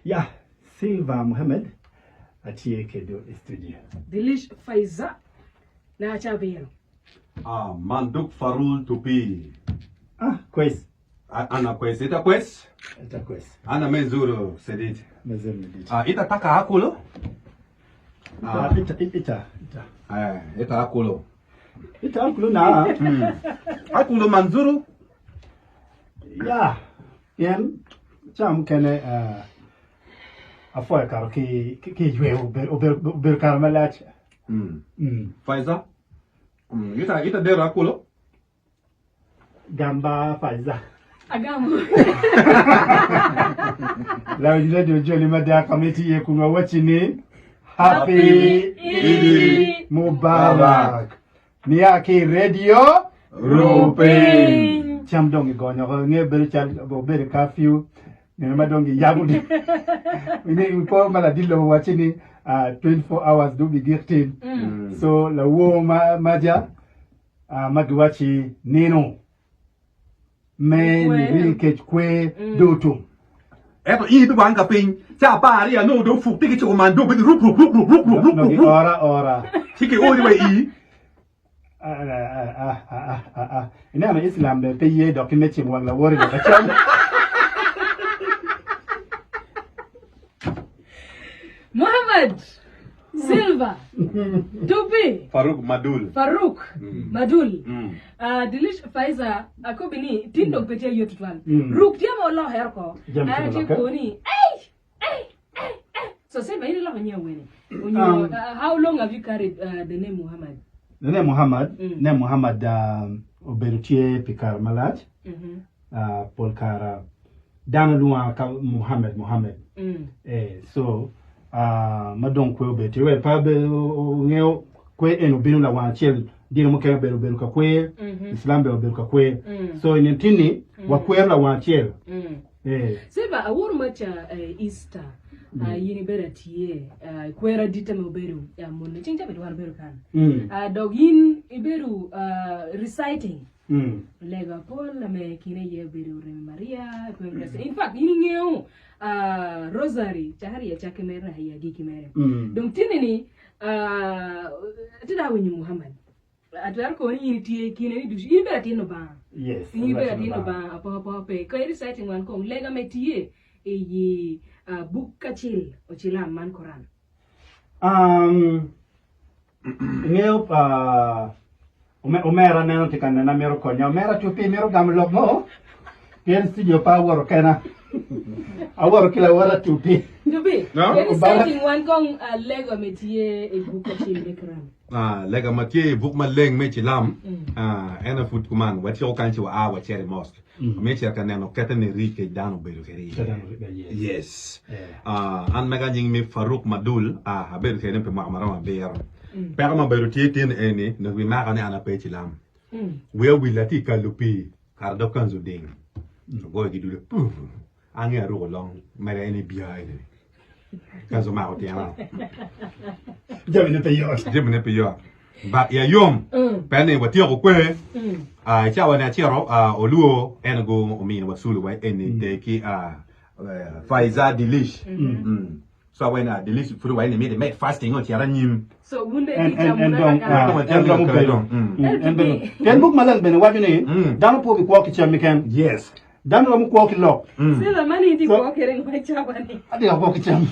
Yeah, Silva Mohammed atie kedo studio. Dilish Faiza na chabiyano. Manduk Farul Tupi. Kwes. Ana kwes, ita kwes? Ita kwes. Ana mezuru sedit. Mezuru medit. Ita taka hakulo? Ita. Ita hakulo. Ita hakulo na. Hakulo manzuru? Yeah. Yen cham kene afoy karo ki ywe uber karmelat. Faiza? Ita dero hakulo? Gamba Faiza. Agamu. La radio Jolly Media Committee yekunwa wachini Happy Eid Mubarak. Ni yake radio Rupin. Cham dongi gonyo ngebere chal bere curfew. Ni madongi yagudi. Ni ko mala dillo wachini 24 hours do be gifted. So la wo maja maduwachi nino. Men rilke kwe dotum. Eto ibi wanga ping. Cha bari ya no do fuk tiki choko mando bidi rup. Ora. Tiki odi we i. Ina na Islam be peye document mo wala wori ba cham. Muhammad Silva Tupi Faruk Madul. Madul. Dilish Faiza akobini tindo petia yotwan. Ruk tiamo Allah herko. Ati koni. So say by Allah when how long have you carried the name Muhammad? The name Muhammad Oberutie Pikar Malat. Polkara Danalua Muhammad. So madon kwe obeti we pa be ngeo kwe eno binu la wanchel dino mo kaya beru ka kwe Islam beru ka kwe so inentini wa kwe la wanchel Seba awuru macha Easter yini bera tie kwera dita me beru ya munne chinja beru war beru kan dogin iberu reciting lega Paul me kine ye beru re Maria in fact yini ngeo Rosary chahari ya chake mera ya giki mere donc tineni tida wenyu Muhammad atwar ko ni tie kine ni dushi ibe tino ba yes ibe tino ba apa pe ko reciting wan ko lega metie yi book kachil ochila man Quran ngeo omera neno tikana na mero konya omera tupi mero gamlo mo yen studio power kana awaro kila wara tupi reciting wan kong lego metie e book kachil de Quran Lega makie book maleng mechi lam ena foot kuman wati o kanchi wa wa chere mosque mechi akaneno katene rike dano beru keri yes an mega jing mi Faruk Madul haberu keri pe maamara beer pe ma beru tietin eni no wi ma kana ana pechi lam we wi lati kalupi kardo kanzu ding go gi dule ange ro long mere eni biya eni kanzu ma otiana Jemine pe yo. Ba ya yom. Pene wati ko kwe. Cha wana chiro oluo enego omi wa sulu wa eni teki Faiza Dilish. So when Dilish furu wa eni made fasting on tiara nyim. So wunde ni jamuna Ken book malang bene wajune dano po ko ki chamiken. Yes. Dano mo ko ki lock. Sila mani di ko kereng mai chabani. Adi ko ki cham.